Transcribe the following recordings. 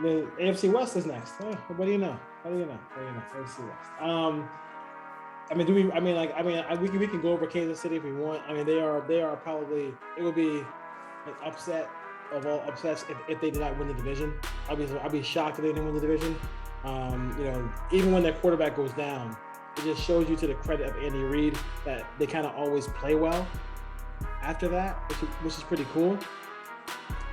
the AFC West is next. What do you know? How do you know? AFC West. I mean, do we? I mean, we can go over Kansas City if we want. I mean, they are probably. It would be an upset of all upsets if they did not win the division. I'd be shocked if they didn't win the division. Even when their quarterback goes down, it just shows you to the credit of Andy Reid that they kind of always play well after that, which is pretty cool.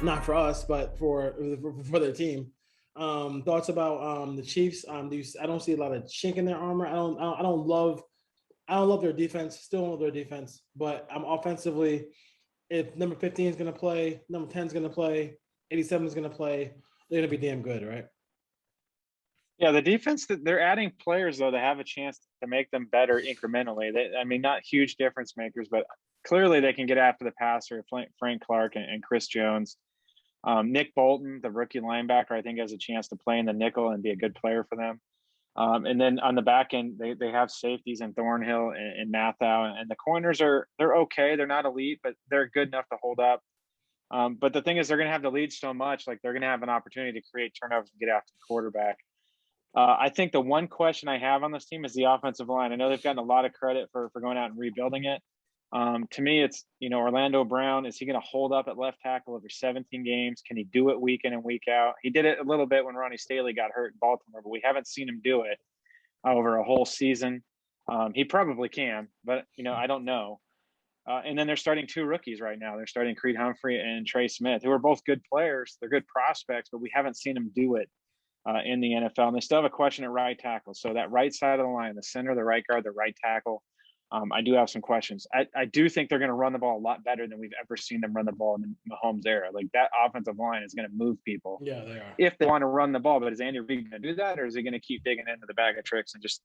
Not for us, but for their team. Thoughts about the Chiefs? I don't see a lot of chink in their armor. I don't love their defense. Still don't love their defense, but offensively, if number 15 is going to play, number 10 is going to play, 87 is going to play, they're going to be damn good, right? Yeah, the defense, they're adding players though that have a chance to make them better incrementally. Not huge difference makers, but clearly they can get after the passer. Frank Clark and Chris Jones. Nick Bolton, the rookie linebacker, I think has a chance to play in the nickel and be a good player for them. And then on the back end, they have safeties in Thornhill and Mathau, and the corners they're okay. They're not elite, but they're good enough to hold up. But the thing is, they're going to have to lead so much, like they're going to have an opportunity to create turnovers and get after the quarterback. I think the one question I have on this team is the offensive line. I know they've gotten a lot of credit for going out and rebuilding it. To me, it's, Orlando Brown, is he going to hold up at left tackle over 17 games? Can he do it week in and week out? He did it a little bit when Ronnie Staley got hurt in Baltimore, but we haven't seen him do it over a whole season. He probably can, but, I don't know. And then they're starting two rookies right now. They're starting Creed Humphrey and Trey Smith, who are both good players. They're good prospects, but we haven't seen them do it in the NFL. And they still have a question at right tackle. So that right side of the line, the center, the right guard, the right tackle, I do have some questions. I do think they're going to run the ball a lot better than we've ever seen them run the ball in the Mahomes era. Like, that offensive line is going to move people. Yeah, they are. If they want to run the ball, but is Andy Reid going to do that, or is he going to keep digging into the bag of tricks and just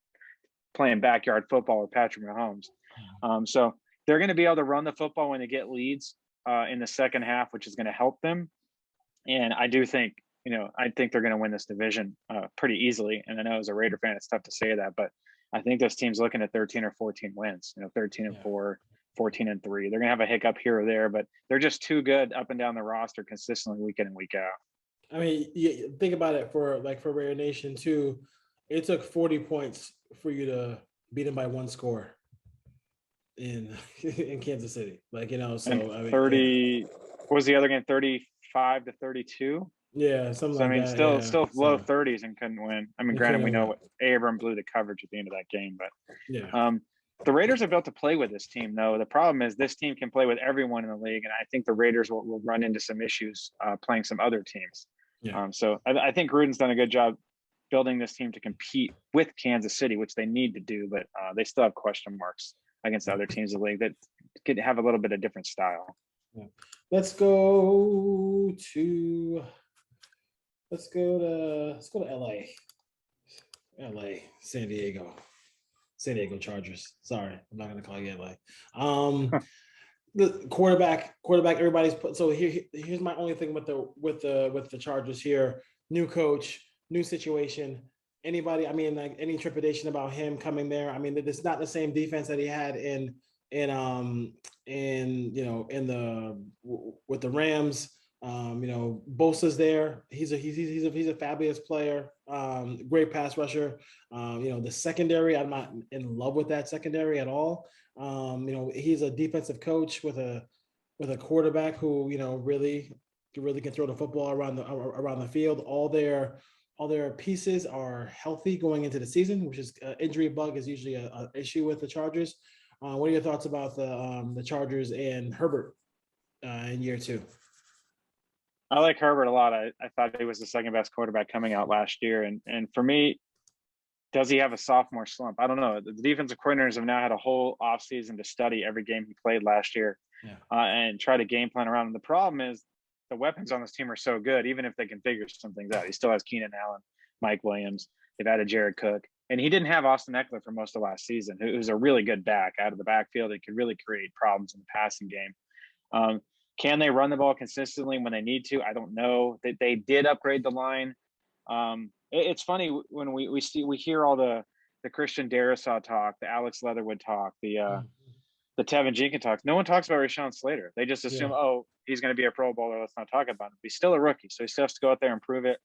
playing backyard football with Patrick Mahomes? So they're going to be able to run the football when they get leads in the second half, which is going to help them. And I do think, I think they're going to win this division pretty easily. And I know as a Raider fan, it's tough to say that, but I think this team's looking at 13 or 14 wins, 13-4, 14-3. They're going to have a hiccup here or there, but they're just too good up and down the roster consistently week in and week out. I mean, you think about it for Raider Nation too. It took 40 points for you to beat them by one score in Kansas City. So and 30 what was the other game? 35-32. Yeah, something like that. Still low 30s and couldn't win. I mean, granted, we know Abram blew the coverage at the end of that game, but the Raiders are built to play with this team, though. The problem is this team can play with everyone in the league, and I think the Raiders will run into some issues playing some other teams. Yeah. So I think Gruden's done a good job building this team to compete with Kansas City, which they need to do, but they still have question marks against the other teams in the league that could have a little bit of different style. Yeah. Let's go to LA. San Diego Chargers. Sorry, I'm not gonna call you LA. The quarterback. Everybody's put. So here's my only thing with the Chargers here. New coach, new situation. Anybody? I mean, like, any trepidation about him coming there? I mean, it's not the same defense that he had with the Rams. Bosa's there. He's a fabulous player. Great pass rusher. The secondary, I'm not in love with that secondary at all. He's a defensive coach with a quarterback who really can throw the football around the field. All their pieces are healthy going into the season, which is injury bug is usually an issue with the Chargers. What are your thoughts about the Chargers and Herbert in year two? I like Herbert a lot. I thought he was the second best quarterback coming out last year. And for me, does he have a sophomore slump? I don't know. The defensive coordinators have now had a whole offseason to study every game he played last year and try to game plan around him. The problem is the weapons on this team are so good, even if they can figure some things out. He still has Keenan Allen, Mike Williams. They've added Jared Cook. And he didn't have Austin Eckler for most of last season, who's a really good back out of the backfield. He could really create problems in the passing game. Can they run the ball consistently when they need to? I don't know. They did upgrade the line. It's funny when we hear all the Christian Darrisaw talk, the Alex Leatherwood talk, the Tevin Jenkins talk. No one talks about Rashawn Slater. They just assume, he's going to be a Pro Bowler. Let's not talk about him. He's still a rookie, so he still has to go out there and prove it.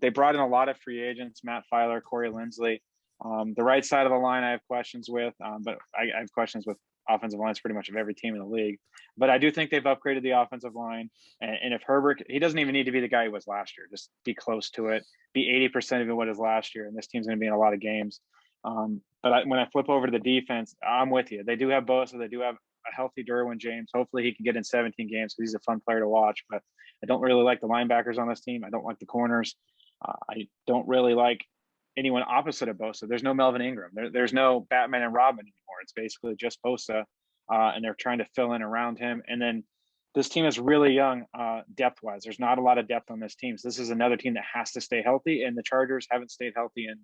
They brought in a lot of free agents: Matt Filer, Corey Linsley. The right side of the line I have questions with, but I have questions with offensive lines pretty much of every team in the league. But I do think they've upgraded the offensive line. And if Herbert, he doesn't even need to be the guy he was last year. Just be close to it. Be 80% of what is last year. And this team's going to be in a lot of games. But when I flip over to the defense, I'm with you. They do have Bosa. They do have a healthy Derwin James. Hopefully he can get in 17 games because he's a fun player to watch. But I don't really like the linebackers on this team. I don't like the corners. I don't really like anyone opposite of Bosa. There's no Melvin Ingram. There's no Batman and Robin anymore. It's basically just Bosa, and they're trying to fill in around him. And then this team is really young depth-wise. There's not a lot of depth on this team. So this is another team that has to stay healthy, and the Chargers haven't stayed healthy, and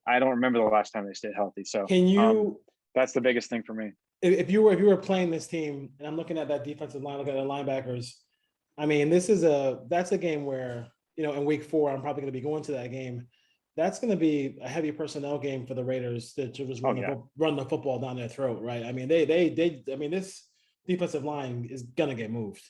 I don't remember the last time they stayed healthy. So can you? That's the biggest thing for me. If you were playing this team, and I'm looking at that defensive line, looking at the linebackers, I mean, that's a game where, in week 4, I'm probably going to be going to that game. That's going to be a heavy personnel game for the Raiders to just run the football down their throat, right? I mean, this defensive line is going to get moved.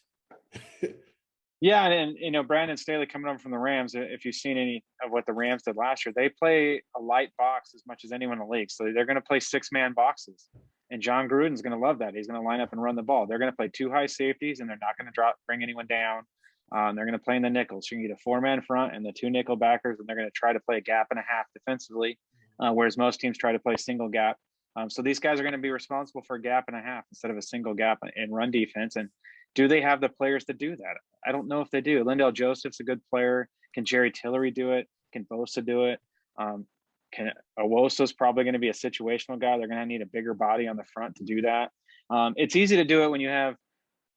Yeah, and Brandon Staley coming over from the Rams, if you've seen any of what the Rams did last year, they play a light box as much as anyone in the league. So they're going to play 6-man boxes. And John Gruden's going to love that. He's going to line up and run the ball. They're going to play 2 high safeties, and they're not going to bring anyone down. They're going to play in the nickels. You can get a 4-man front and the 2 nickel backers, and they're going to try to play a gap and a half defensively, whereas most teams try to play single gap. So these guys are going to be responsible for a gap and a half instead of a single gap in run defense. And do they have the players to do that? I don't know if they do. Lindell Joseph's a good player. Can Jerry Tillery do it? Can Bosa do it? Can Owoso's probably going to be a situational guy. They're going to need a bigger body on the front to do that. It's easy to do it when you have,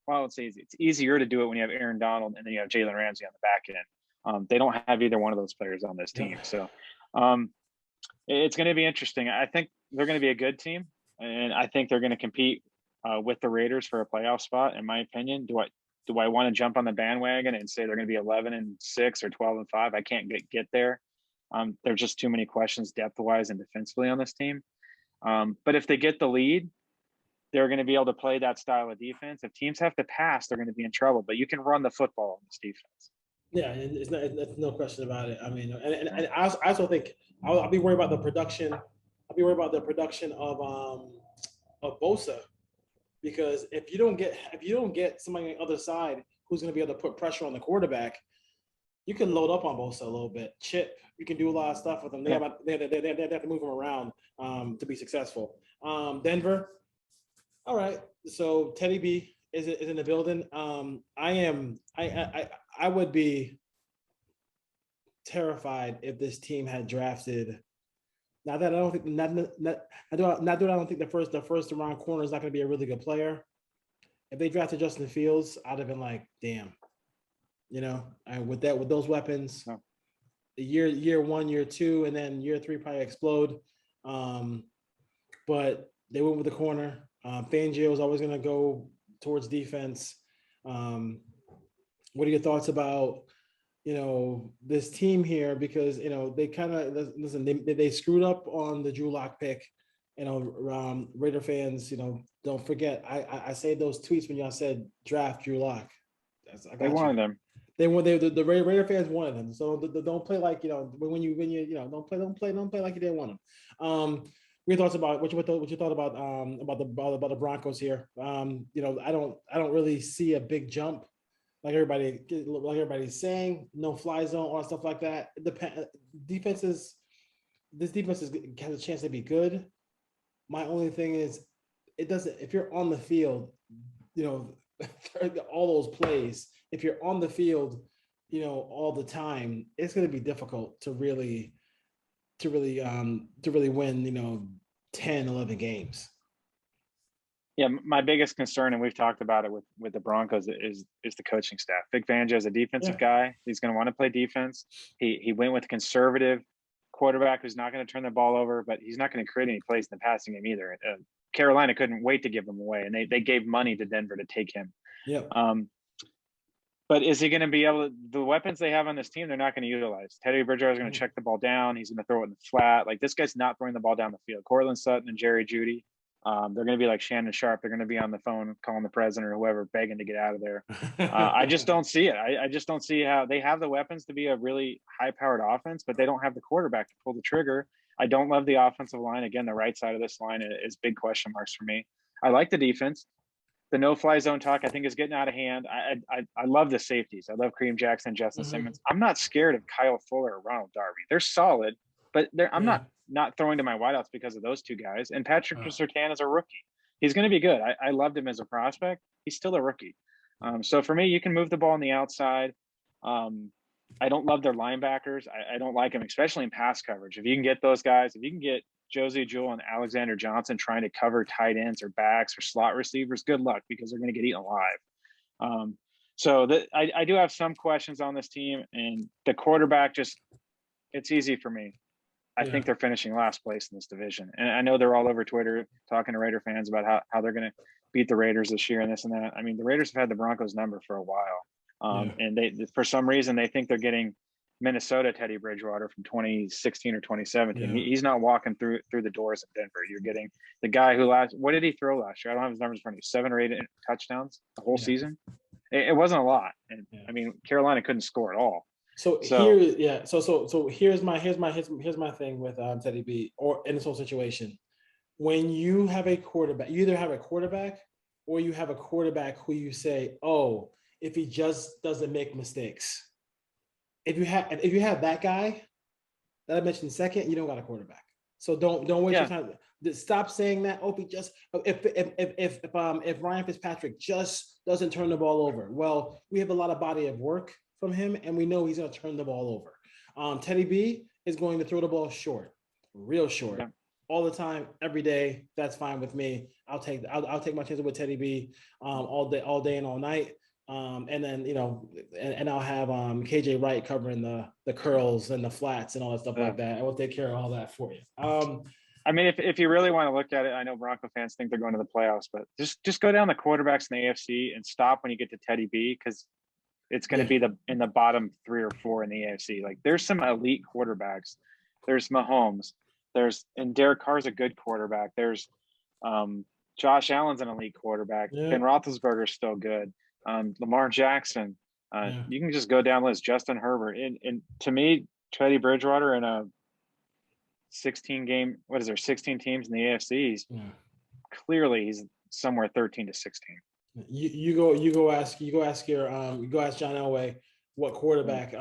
well, it's easy. It's easier to do it when you have Aaron Donald and then you have Jalen Ramsey on the back end. They don't have either one of those players on this team. So it's going to be interesting. I think they're going to be a good team, and I think they're going to compete with the Raiders for a playoff spot. In my opinion, do I want to jump on the bandwagon and say they're going to be 11-6 or 12-5? I can't get there. There's just too many questions depth-wise and defensively on this team. But if they get the lead, they're going to be able to play that style of defense. If teams have to pass, they're going to be in trouble. But you can run the football on this defense. Yeah, it's no question about it. I mean, and I also think I'll be worried about the production. I'll be worried about the production of Bosa, because if you don't get somebody on the other side who's going to be able to put pressure on the quarterback, you can load up on Bosa a little bit. Chip, you can do a lot of stuff with them. They have to move them around to be successful. Denver, all right. So Teddy B is in the building. I would be terrified if this team had drafted. Not that I don't think I don't think the first round corner is not going to be a really good player. If they drafted Justin Fields, I'd have been like, damn. And with those weapons, year 1, year 2, and then year 3 probably explode. But they went with the corner. Fangio is always going to go towards defense. What are your thoughts about this team here? Because they kind of listen. They screwed up on the Drew Lock pick. Raider fans, don't forget. I say those tweets when y'all said draft Drew Lock. They wanted them. The Raider fans wanted them. So don't play like when you don't play like you didn't want them. Your thoughts about what you thought about the Broncos here? I don't really see a big jump like everybody's saying. No fly zone or stuff like that. This defense has a chance to be good. My only thing is, it doesn't. If you're on the field, all those plays. If you're on the field, all the time, it's going to be difficult to really win, 10, 11 games. Yeah, my biggest concern, and we've talked about it with the Broncos, is the coaching staff. Vic Fangio is a defensive guy. He's going to want to play defense. He went with a conservative quarterback who's not going to turn the ball over, but he's not going to create any plays in the passing game either. Carolina couldn't wait to give him away, and they gave money to Denver to take him. Yeah. But is he going to be able to, the weapons they have on this team, they're not going to utilize. Teddy Bridgewater is going to check the ball down. He's going to throw it in the flat. Like, this guy's not throwing the ball down the field. Cortland Sutton and Jerry Jeudy, They're going to be like Shannon Sharp. They're going to be on the phone calling the president or whoever, begging to get out of there. I just don't see it. I just don't see how they have the weapons to be a really high-powered offense, but they don't have the quarterback to pull the trigger. I don't love the offensive line. Again, the right side of this line is big question marks for me. I like the defense. The no-fly zone talk, I think, is getting out of hand. I love the safeties. I love Kareem Jackson, Justin Simmons. I'm not scared of Kyle Fuller or Ronald Darby. They're solid, but I'm not throwing to my wideouts because of those two guys. And Patrick Surtain is a rookie. He's going to be good. I loved him as a prospect. He's still a rookie. So for me, you can move the ball on the outside. I don't love their linebackers. I don't like them, especially in pass coverage. If you can get those guys, if you can get Josie Jewell and Alexander Johnson trying to cover tight ends or backs or slot receivers, good luck, because they're going to get eaten alive. I do have some questions on this team, and the quarterback it's easy for me. I think they're finishing last place in this division. And I know they're all over Twitter talking to Raider fans about how they're going to beat the Raiders this year and this and that. I mean, the Raiders have had the Broncos number for a while. And they, for some reason, they think they're getting Minnesota Teddy Bridgewater from 2016 or 2017. He's not walking through the doors of Denver. You're getting the guy who what did he throw last year? I don't have his numbers in front of me. 7 or 8 touchdowns the whole season. It wasn't a lot. And I mean, Carolina couldn't score at all. So here's my thing with Teddy B, or in this whole situation. When you have a quarterback, you either have a quarterback or you have a quarterback who you say, oh, if he just doesn't make mistakes. If you have that guy that I mentioned second, you don't got a quarterback. So don't waste your time. Stop saying that. Oh, if Ryan Fitzpatrick just doesn't turn the ball over, well, we have a lot of body of work from him, and we know he's going to turn the ball over. Teddy B is going to throw the ball short, real short, all the time, every day. That's fine with me. I'll take my chances with Teddy B all day and all night. And then and I'll have KJ Wright covering the curls and the flats and all that stuff like that. I will take care of all that for you. I mean, if you really want to look at it, I know Bronco fans think they're going to the playoffs, but just go down the quarterbacks in the AFC and stop when you get to Teddy B, because it's going to be in the bottom 3 or 4 in the AFC. Like, there's some elite quarterbacks. There's Mahomes. And Derek Carr's a good quarterback. There's Josh Allen's an elite quarterback. Ben Roethlisberger's still good. Lamar Jackson. You can just go down the list. Justin Herbert. And to me, Teddy Bridgewater in a 16 teams in the AFC. Clearly, he's somewhere 13 to 16. You go ask John Elway what quarterback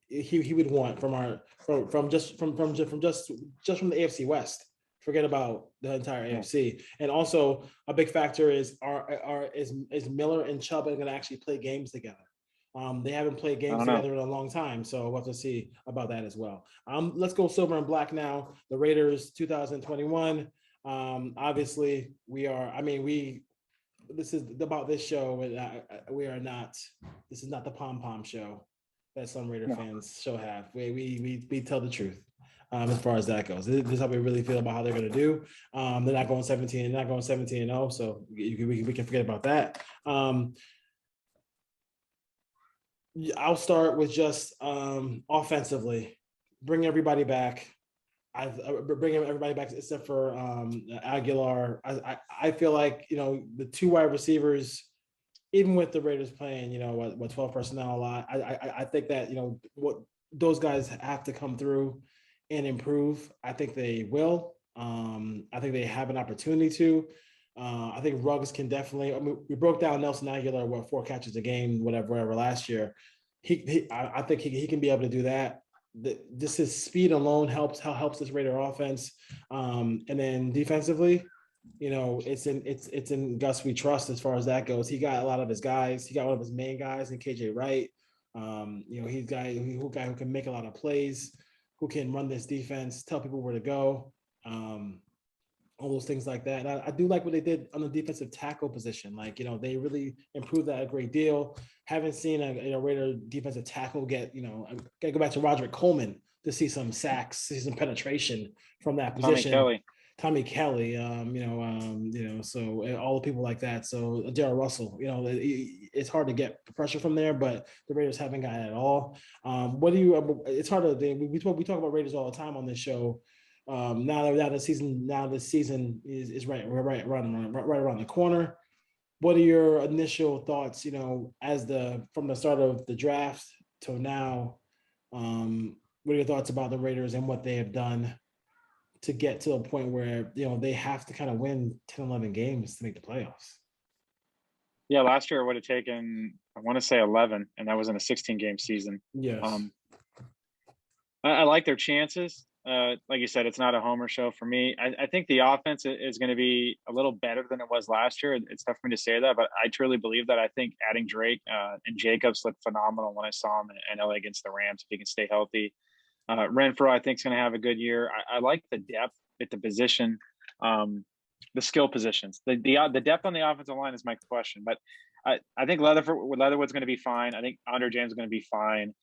he would want from the AFC West. Forget about the entire AFC. And also a big factor is Miller and Chubb are going to actually play games together. They haven't played games together in a long time, so we'll have to see about that as well. Let's go silver and black now. The Raiders 2021. Obviously, this is about this show. We are not. This is not the pom pom show that some Raider fans have. We tell the truth as far as that goes. This is how we really feel about how they're going to do. They're not going 17. They're not going 17-0. So we can forget about that. I'll start with just offensively. Bring everybody back. Bring everybody back except for Aguilar. I feel like the 2 wide receivers, even with the Raiders playing 12 personnel a lot, I think that what those guys have to come through and improve. I think they will. I think they have an opportunity to. I think Ruggs can definitely. I mean, we broke down Nelson Aguilar 4 catches a game, whatever last year. I think he can be able to do that. This is speed alone helps this Raider offense, and then defensively, it's in Gus we trust as far as that goes. He got a lot of his guys. He got one of his main guys in KJ Wright. He's a guy who can make a lot of plays, who can run this defense, tell people where to go, all those things like that. And I do like what they did on the defensive tackle position. Like, they really improved that a great deal. Haven't seen a Raider defensive tackle get, gotta go back to Roderick Coleman to see some sacks, see some penetration from that position. Tommy Kelly, so all the people like that. So Darrell Russell, it's hard to get pressure from there, but the Raiders haven't got it at all. It's hard to, we talk about Raiders all the time on this show. Now the season is right around the corner. What are your initial thoughts? From the start of the draft till now, what are your thoughts about the Raiders and what they have done to get to a point where they have to kind of win 10, 11 games to make the playoffs? Yeah, last year it would have taken, I want to say 11, and that was in a 16-game season. Yes. I like their chances. Like you said, it's not a homer show for me. I think the offense is going to be a little better than it was last year. It's tough for me to say that, but I truly believe that. I think adding Drake and Jacobs looked phenomenal when I saw him in LA against the Rams, if he can stay healthy. Renfro, I think, is going to have a good year. I like the depth at the position, the skill positions. The depth on the offensive line is my question, but I think Leatherwood's going to be fine. I think Andre James is going to be fine.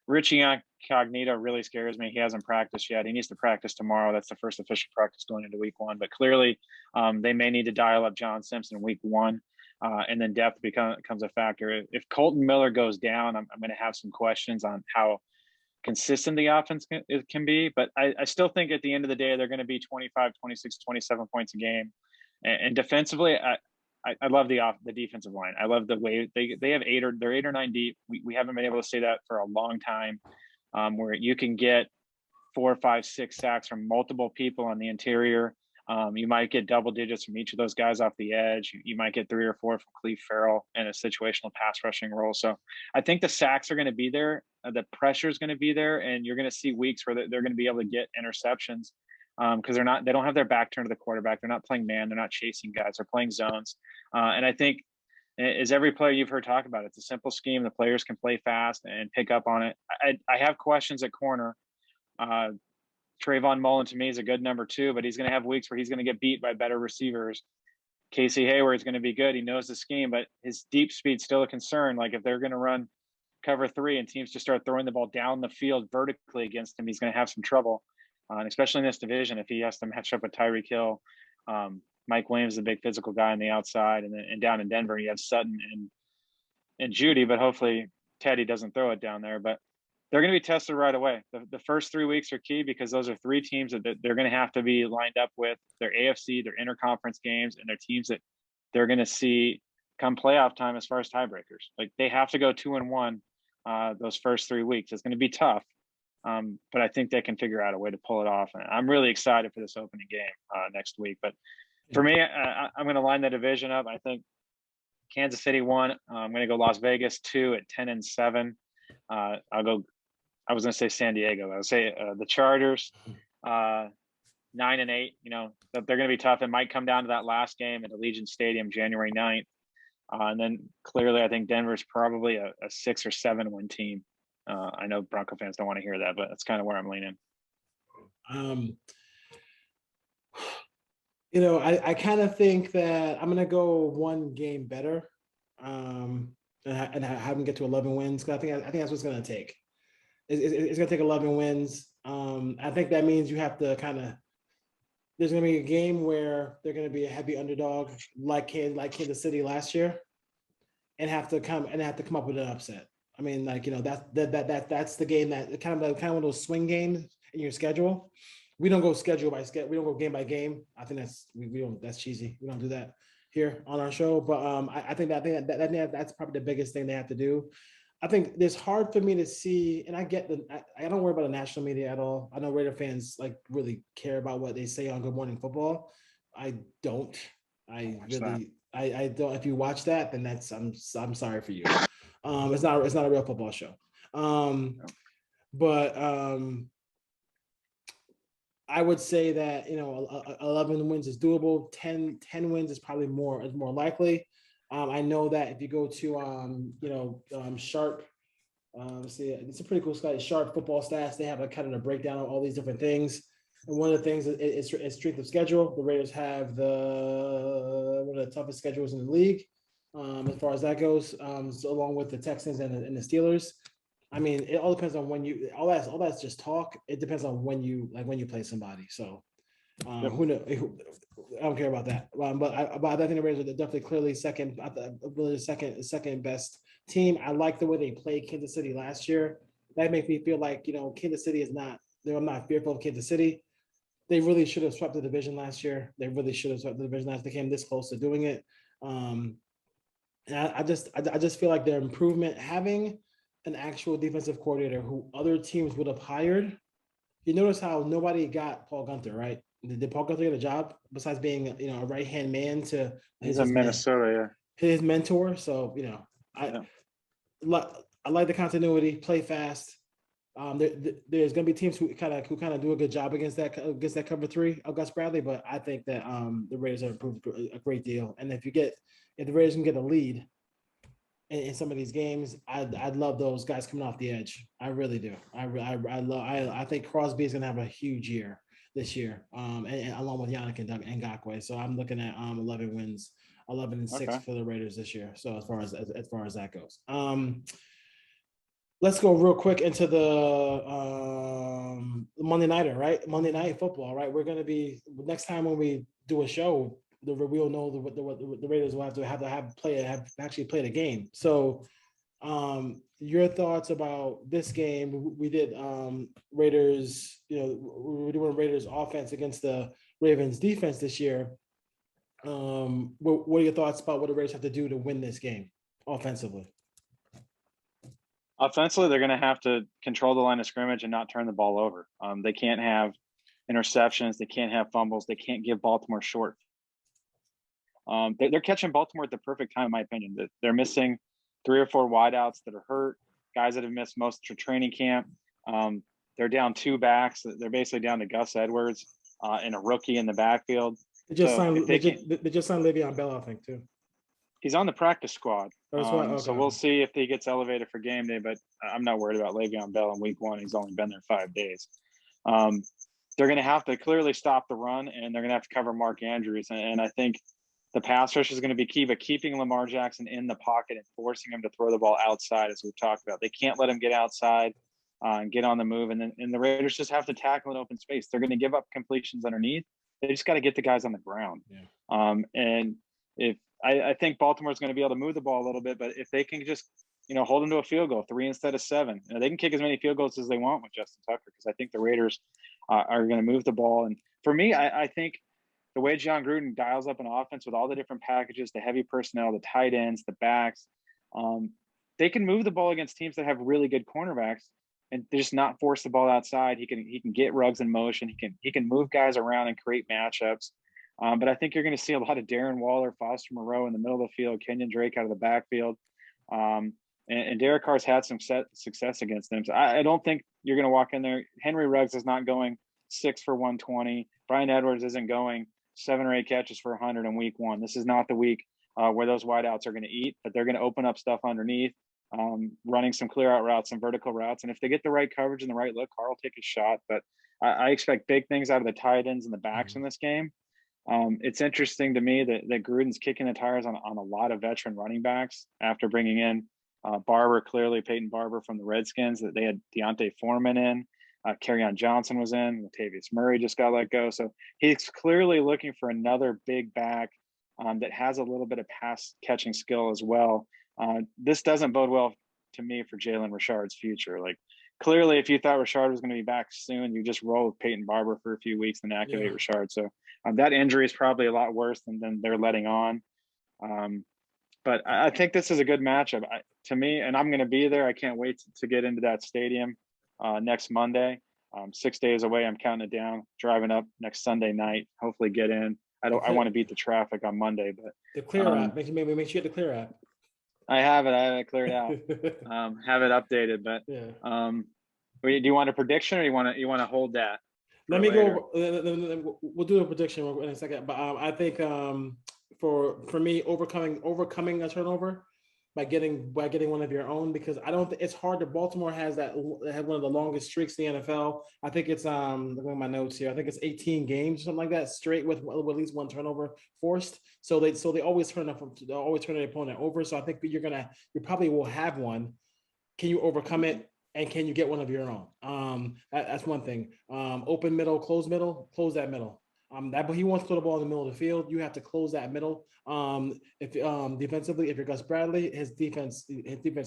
Richie Incognito really scares me. He hasn't practiced yet. He needs to practice tomorrow. That's the first official practice going into week 1. But clearly, they may need to dial up John Simpson week 1, and then depth becomes a factor. If Colton Miller goes down, I'm going to have some questions on how consistent the offense can be. But I still think at the end of the day, they're going to be 25, 26, 27 points a game. And defensively, I love the defensive line. I love the way they have 8 or 9 deep. We haven't been able to say that for a long time, where you can get 4, 5, 6 sacks from multiple people on the interior. You might get double digits from each of those guys off the edge. You might get 3 or 4 from Cleve Farrell in a situational pass rushing role. So I think the sacks are going to be there. The pressure is going to be there, and you're going to see weeks where they're going to be able to get interceptions. Because they don't have their back turned to the quarterback. They're not playing man. They're not chasing guys. They're playing zones. And I think, as every player you've heard talk about, it's a simple scheme. The players can play fast and pick up on it. I have questions at corner. Trayvon Mullen, to me, is a good number 2, but he's going to have weeks where he's going to get beat by better receivers. Casey Hayward is going to be good. He knows the scheme, but his deep speed's still a concern. Like if they're going to run cover 3 and teams just start throwing the ball down the field vertically against him, he's going to have some trouble. And especially in this division, if he has to match up with Tyreek Hill, Mike Williams is a big physical guy on the outside, and down in Denver you have Sutton and Judy, but hopefully Teddy doesn't throw it down there. But they're going to be tested right away. The first 3 weeks are key because those are 3 teams that they're going to have to be lined up with. Their AFC, their interconference games, and their teams that they're going to see come playoff time as far as tiebreakers. Like they have to go 2-1 those first 3 weeks. It's going to be tough. But I think they can figure out a way to pull it off. And I'm really excited for this opening game next week. But for me, I'm going to line the division up. I think Kansas City 1. I'm going to go Las Vegas 2 at 10-7. I was going to say San Diego. I would say the Chargers 9-8. They're going to be tough. It might come down to that last game at Allegiant Stadium, January 9th. And then clearly, I think Denver's probably a 6 or 7 win team. I know Bronco fans don't want to hear that, but that's kind of where I'm leaning. I kind of think that I'm going to go 1 game better and have them get to 11 wins. Because I think that's what it's going to take. It's going to take 11 wins. I think that means you have to there's going to be a game where they're going to be a heavy underdog like Kansas City last year and have to come up with an upset. I mean, that's the game that kind of one of those swing games in your schedule. We don't go schedule by schedule. We don't go game by game. I think that's cheesy. We don't do that here on our show. But I think that's probably the biggest thing they have to do. I think it's hard for me to see, and I get I don't worry about the national media at all. I know Raider fans really care about what they say on Good Morning Football. I don't. I don't. If you watch that, then I'm sorry for you. It's not a real football show. But I would say that 11 wins is doable. 10 wins is probably more likely. I know that if you go to Sharp, see, it's a pretty cool site. Sharp Football Stats. They have a kind of a breakdown of all these different things. And one of the things is strength of schedule. The Raiders have one of the toughest schedules in the league. As far as that goes, so along with the Texans and the Steelers. I mean, it all depends on when you. All that's just talk. It depends on when you play somebody. So, who knows? I don't care about that. But I think the Raiders are definitely clearly second best team. I like the way they played Kansas City last year. That makes me feel like Kansas City is not I'm not fearful of Kansas City. They really should have swept the division last year. They really should have swept the division last. They came this close to doing it. And I just feel like their improvement, having an actual defensive coordinator who other teams would have hired. You notice how nobody got Paul Gunther, right? Did Paul Gunther get a job besides being, a right hand man to He's in Minnesota, his mentor? So I like the continuity, play fast. There's going to be teams who kind of do a good job against that cover three of Gus Bradley, but I think that the Raiders have improved a great deal. And if the Raiders can get a lead in some of these games, I'd love those guys coming off the edge. I really do. I think Crosby is going to have a huge year this year, and along with Yannick and Ngakoue. So I'm looking at 11 wins, 11-6 for the Raiders this year. So as far as that goes. Let's go real quick into the Monday Nighter, right? Monday Night Football, right? We're going to be next time when we do a show, we'll know the Raiders will have to actually play the game. So, your thoughts about this game? We did Raiders. We're doing Raiders offense against the Ravens defense this year. What are your thoughts about what the Raiders have to do to win this game offensively? Offensively, they're going to have to control the line of scrimmage and not turn the ball over. They can't have interceptions. They can't have fumbles. They can't give Baltimore short. They're catching Baltimore at the perfect time, in my opinion. They're missing 3 or 4 wideouts that are hurt, guys that have missed most of training camp. They're down 2 backs. They're basically down to Gus Edwards and a rookie in the backfield. They just signed Le'Veon Bell, I think, too. He's on the practice squad. Okay. So we'll see if he gets elevated for game day, but I'm not worried about Le'Veon Bell in week 1. He's only been there 5 days. They're going to have to clearly stop the run, and they're going to have to cover Mark Andrews. And I think the pass rush is going to be key, but keeping Lamar Jackson in the pocket and forcing him to throw the ball outside, as we've talked about. They can't let him get outside and get on the move. And the Raiders just have to tackle in open space. They're going to give up completions underneath. They just got to get the guys on the ground. Yeah. And if I think Baltimore's going to be able to move the ball a little bit, but if they can just, hold them to a field goal, 3 instead of 7, they can kick as many field goals as they want with Justin Tucker, because I think the Raiders are going to move the ball. And for me, I think the way John Gruden dials up an offense with all the different packages, the heavy personnel, the tight ends, the backs, they can move the ball against teams that have really good cornerbacks and just not force the ball outside. He can get Ruggs in motion. He can move guys around and create matchups. But I think you're going to see a lot of Darren Waller, Foster Moreau in the middle of the field, Kenyon Drake out of the backfield. And Derek Carr's had some success against them. So I don't think you're going to walk in there. Henry Ruggs is not going 6 for 120. Brian Edwards isn't going 7 or 8 catches for 100 in week 1. This is not the week where those wideouts are going to eat, but they're going to open up stuff underneath, running some clear out routes, some vertical routes. And if they get the right coverage and the right look, Carr will take a shot. But I expect big things out of the tight ends and the backs in this game. It's interesting to me that Gruden's kicking the tires on a lot of veteran running backs after bringing in Peyton Barber from the Redskins. That they had Deontay Foreman in, Kerryon Johnson was in, Latavius Murray just got let go. So he's clearly looking for another big back that has a little bit of pass catching skill as well. This doesn't bode well to me for Jalen Richard's future. Like, clearly, if you thought Richard was going to be back soon, you just roll with Peyton Barber for a few weeks and activate Richard. So that injury is probably a lot worse than they're letting on. But I think this is a good matchup to me, and I'm going to be there. I can't wait to get into that stadium next Monday. 6 days away. I'm counting it down, driving up next Sunday night, hopefully get in. I want to beat the traffic on Monday, but the Clear app. Make sure you get the Clear app. I have it cleared out. Have it updated, but do you want a prediction or you want to hold that? Let me go. We'll do a prediction in a second, but I think for me, overcoming a turnover by getting one of your own, because I don't think it's hard to. Baltimore had one of the longest streaks in the NFL. I think it's looking at my notes here. I think it's 18 games or something like that straight with at least one turnover forced. So they always turn the opponent over. So I think you probably will have one. Can you overcome it? And can you get one of your own? That's one thing. Open middle, close that middle. But he wants to throw the ball in the middle of the field. You have to close that middle. If defensively, if you're Gus Bradley, his defense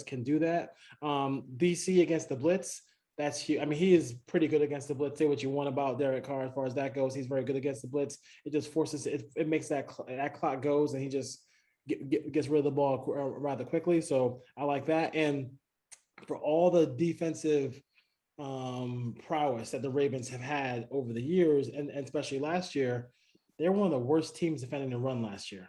can do that. DC against the blitz, That's huge. I mean, he is pretty good against the blitz. Say what you want about Derek Carr as far as that goes. He's very good against the blitz. It just forces it makes that clock goes, and he just gets rid of the ball rather quickly. So I like that. And for all the defensive prowess that the Ravens have had over the years, and especially last year, they're one of the worst teams defending the run last year.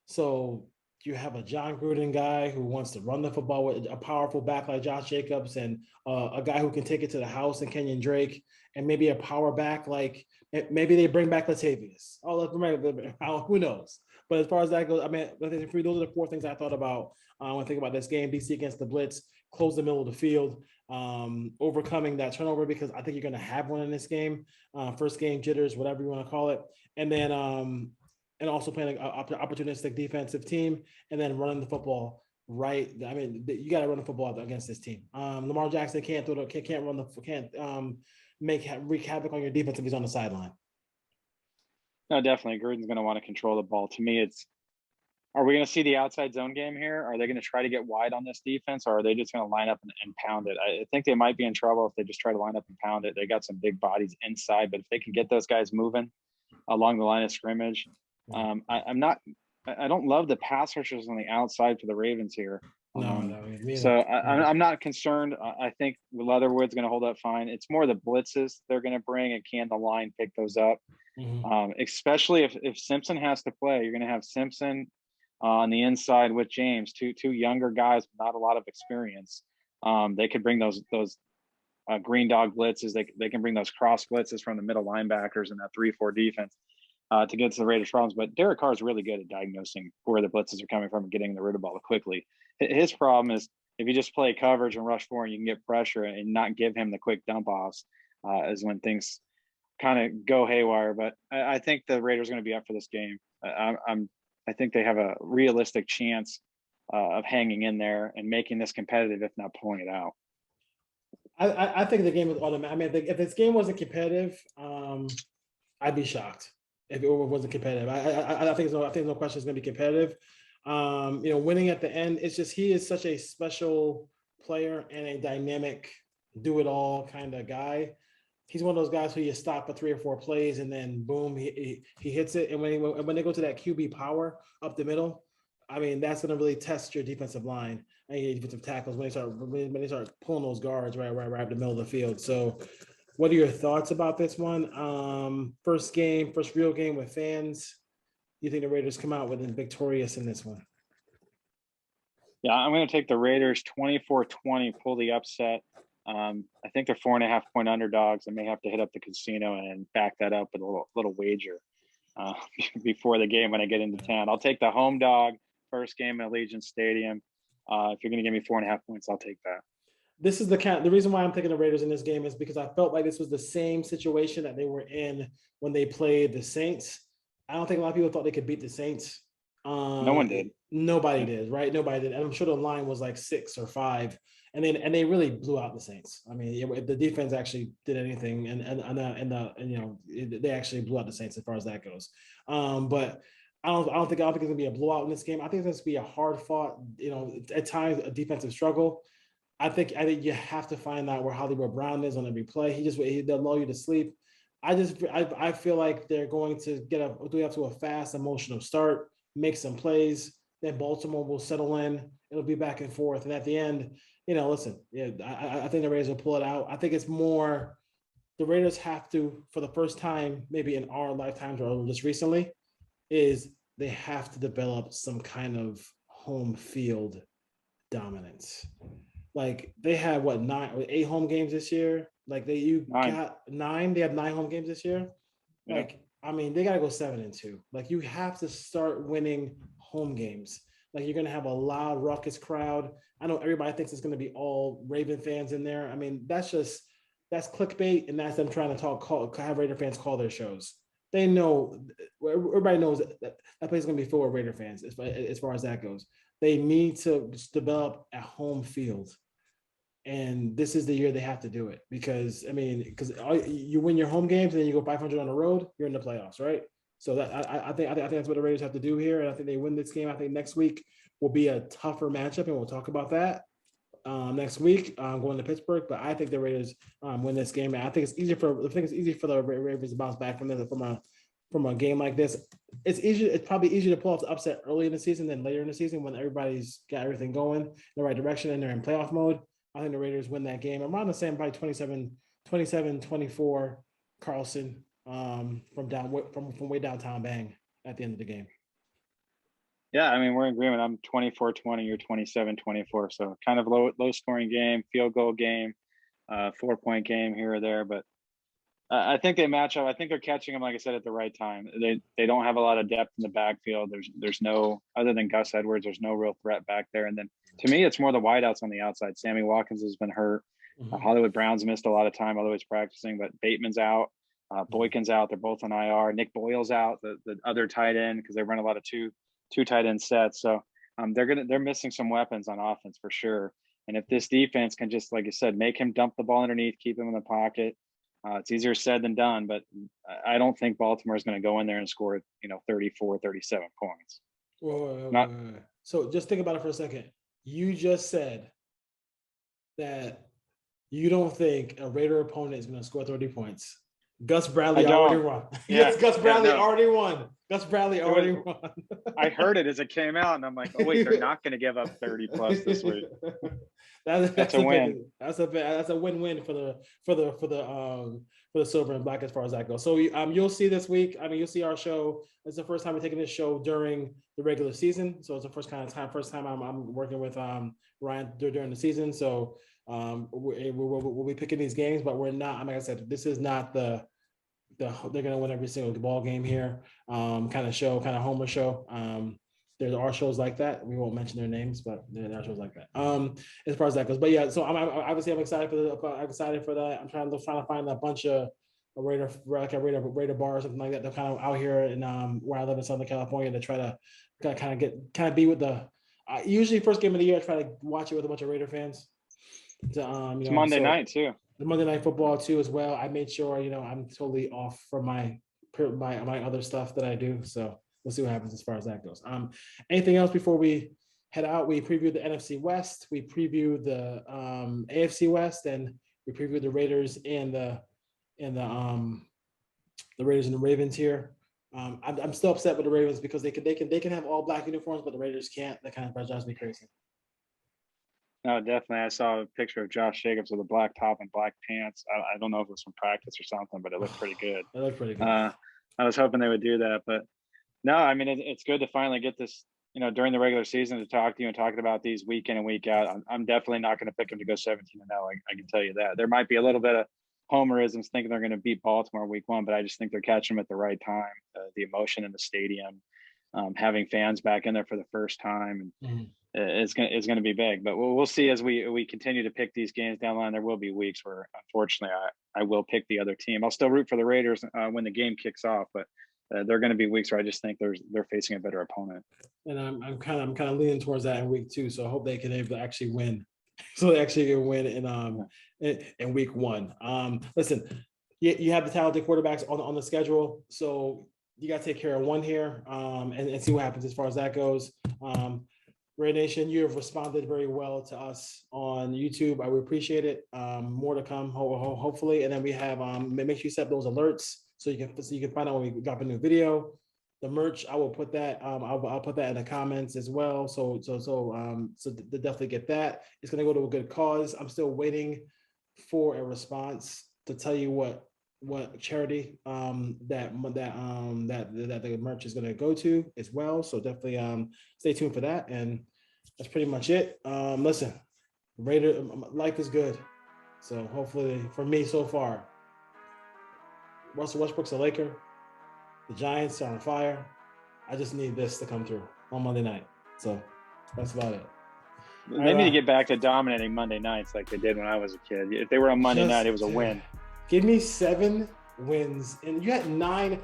So you have a John Gruden guy who wants to run the football with a powerful back like Josh Jacobs, and a guy who can take it to the house and Kenyon Drake, and maybe a power back like maybe they bring back Latavius. Oh, who knows? But as far as that goes, I mean, those are the four things I thought about when I think about this game. DC against the blitz, close the middle of the field, overcoming that turnover because I think you're going to have one in this game. First game jitters, whatever you want to call it, and then and also playing an opportunistic defensive team, and then running the football right. I mean, you got to run the football against this team. Lamar Jackson can't wreak havoc on your defense if he's on the sideline. No, definitely. Gruden's going to want to control the ball. To me, are we going to see the outside zone game here? Are they going to try to get wide on this defense, or are they just going to line up and pound it? I think they might be in trouble if they just try to line up and pound it. They got some big bodies inside, but if they can get those guys moving along the line of scrimmage, I don't love the pass rushers on the outside for the Ravens here. I'm not concerned. I think Leatherwood's going to hold up fine. It's more the blitzes they're going to bring, and can the line pick those up? Especially if Simpson has to play, you're going to have Simpson on the inside with James, two younger guys with not a lot of experience. They could bring those green dog blitzes. They can bring those cross blitzes from the middle linebackers and that 3-4 defense to get to the Raiders' problems. But Derek Carr is really good at diagnosing where the blitzes are coming from and getting the rid of the ball quickly. His problem is if you just play coverage and rush forward, and you can get pressure and not give him the quick dump offs, is when things kind of go haywire. But I think the Raiders are going to be up for this game. I think they have a realistic chance of hanging in there and making this competitive, if not pulling it out. I think the game is automatic. I mean, if this game wasn't competitive, I'd be shocked if it wasn't competitive. I think no question it's going to be competitive. Winning at the end, it's just he is such a special player and a dynamic, do it all kind of guy. He's one of those guys who you stop for 3 or 4 plays and then boom, he hits it. And when they go to that QB power up the middle, I mean, that's going to really test your defensive line and your defensive tackles when they start pulling those guards right up the middle of the field. So, what are your thoughts about this one? First real game with fans. Do you think the Raiders come out with victorious in this one? Yeah, I'm going to take the Raiders 24-20, pull the upset. I think they're 4.5-point underdogs. I may have to hit up the casino and back that up with a little wager before the game when I get into town. I'll take the home dog first game at Allegiant Stadium. If you're going to give me 4.5 points, I'll take that. This is the reason why I'm taking the Raiders in this game is because I felt like this was the same situation that they were in when they played the Saints. I don't think a lot of people thought they could beat the Saints. No one did. Nobody did, right? Nobody did. And I'm sure the line was like 6 or 5. And they really blew out the Saints. I mean, if the defense actually did anything, they actually blew out the Saints as far as that goes. But I don't think it's gonna be a blowout in this game. I think it's gonna be a hard fought, at times a defensive struggle. I think you have to find out where Hollywood Brown is on every play. They'll lull you to sleep. I feel like they're going to get up to a fast, emotional start, make some plays. Then Baltimore will settle in. It'll be back and forth, and at the end, I think the Raiders will pull it out. I think it's more the Raiders have to, for the first time, maybe in our lifetimes or just recently, is they have to develop some kind of home field dominance. Like they had 8 home games this year. Like got 9. They have 9 home games this year. Yeah. Like, I mean, they got to go 7-2. Like you have to start winning home games. Like you're going to have a loud, raucous crowd. I know everybody thinks it's going to be all Raven fans in there. I mean, that's clickbait, and that's them trying to have Raider fans call their shows. They know, everybody knows that place is going to be full of Raider fans as far as that goes. They need to develop a home field. And this is the year they have to do it because you win your home games and then you go 500 on the road, you're in the playoffs, right? So that I think that's what the Raiders have to do here, and I think they win this game. I think next week will be a tougher matchup, and we'll talk about that. next week, going to Pittsburgh. But I think the Raiders win this game. And I think it's easier for the Ravens to bounce back from a game like this. It's probably easier to pull off the upset early in the season than later in the season when everybody's got everything going in the right direction and they're in playoff mode. I think the Raiders win that game. I'm around the same, probably 27-24 Carlson from way downtown bang at the end of the game. Yeah, I mean, we're in agreement. I'm 24-20, you're 27-24. So kind of low scoring game, field goal game, 4-point game here or there. But I think they match up. I think they're catching them, like I said, at the right time. They don't have a lot of depth in the backfield. There's no, other than Gus Edwards, there's no real threat back there. And then to me, it's more the wideouts on the outside. Sammy Watkins has been hurt. Hollywood Brown's missed a lot of time, although he's practicing. But Bateman's out. Boykin's out. They're both on IR. Nick Boyle's out, the other tight end, because they run a lot of two tight end sets. So they're missing some weapons on offense for sure. And if this defense can just, like you said, make him dump the ball underneath, keep him in the pocket, it's easier said than done. But I don't think Baltimore is going to go in there and score 34, 37 points. So just think about it for a second. You just said that you don't think a Raider opponent is going to score 30 points. Gus Bradley already won. Yes, Gus Bradley already won. Gus Bradley already won. I heard it as it came out, and I'm like, oh wait, they're not going to give up 30 plus this week. That's a win. That's a win-win for the silver and black as far as that goes. So you'll see this week. I mean, you'll see our show. It's the first time we're taking this show during the regular season. So it's the first time I'm working with Ryan during the season. So we'll be picking these games, but we're not. Like I said, this is not they're going to win every single ball game here kind of show, kind of Homer show. There are shows like that. We won't mention their names, but there are shows like that. As far as that goes, but yeah. So I'm excited for that. I'm trying to find a bunch of Raider bar or something like that. They're kind of out here in where I live in Southern California to try to kind of be with the. Usually first game of the year, I try to watch it with a bunch of Raider fans. It's Monday night too. The Monday Night Football too as well. I made sure I'm totally off from my other stuff that I do. So we'll see what happens as far as that goes. Anything else before we head out? We previewed the NFC West. We previewed the AFC West, and we previewed the Raiders and the Raiders and the Ravens here. I'm still upset with the Ravens because they can have all black uniforms, but the Raiders can't. That kind of drives me crazy. No, definitely. I saw a picture of Josh Jacobs with a black top and black pants. I don't know if it was from practice or something, but it looked pretty good. It looked pretty good. I was hoping they would do that, but no, I mean, it's good to finally get this, during the regular season to talk to you and talking about these week in and week out. I'm definitely not going to pick them to go 17-0. I can tell you that. There might be a little bit of homerisms thinking they're going to beat Baltimore week 1, but I just think they're catching them at the right time. The emotion in the stadium, having fans back in there for the first time, and it's going to be big. But we'll see as we continue to pick these games down the line. There will be weeks where, unfortunately, I will pick the other team. I'll still root for the Raiders when the game kicks off, but there are going to be weeks where I just think they're facing a better opponent. And I'm kind of leaning towards that in week 2. So I hope they can able to actually win. So they actually can win in week 1. Listen, you have the talented quarterbacks on the schedule, so you got to take care of one here and see what happens as far as that goes. Ray Nation, you have responded very well to us on YouTube. I would appreciate it. More to come, hopefully. And then we have make sure you set those alerts so you can find out when we drop a new video. The merch, I will put that. I'll put that in the comments as well. So to definitely get that. It's gonna go to a good cause. I'm still waiting for a response to tell you what charity that the merch is gonna go to as well. So definitely stay tuned for that. And that's pretty much it. Listen, Raider life is good. So hopefully for me so far, Russell Westbrook's a Laker. The Giants are on fire. I just need this to come through on Monday night. So that's about it. They need to get back to dominating Monday nights like they did when I was a kid. If they were on Monday night, it was a win. Give me 7 wins. And you had 9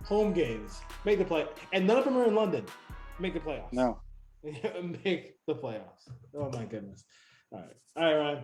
home games. Make the play. And none of them are in London. Make the playoffs. No. Make the playoffs. Oh my goodness. All right, Ryan.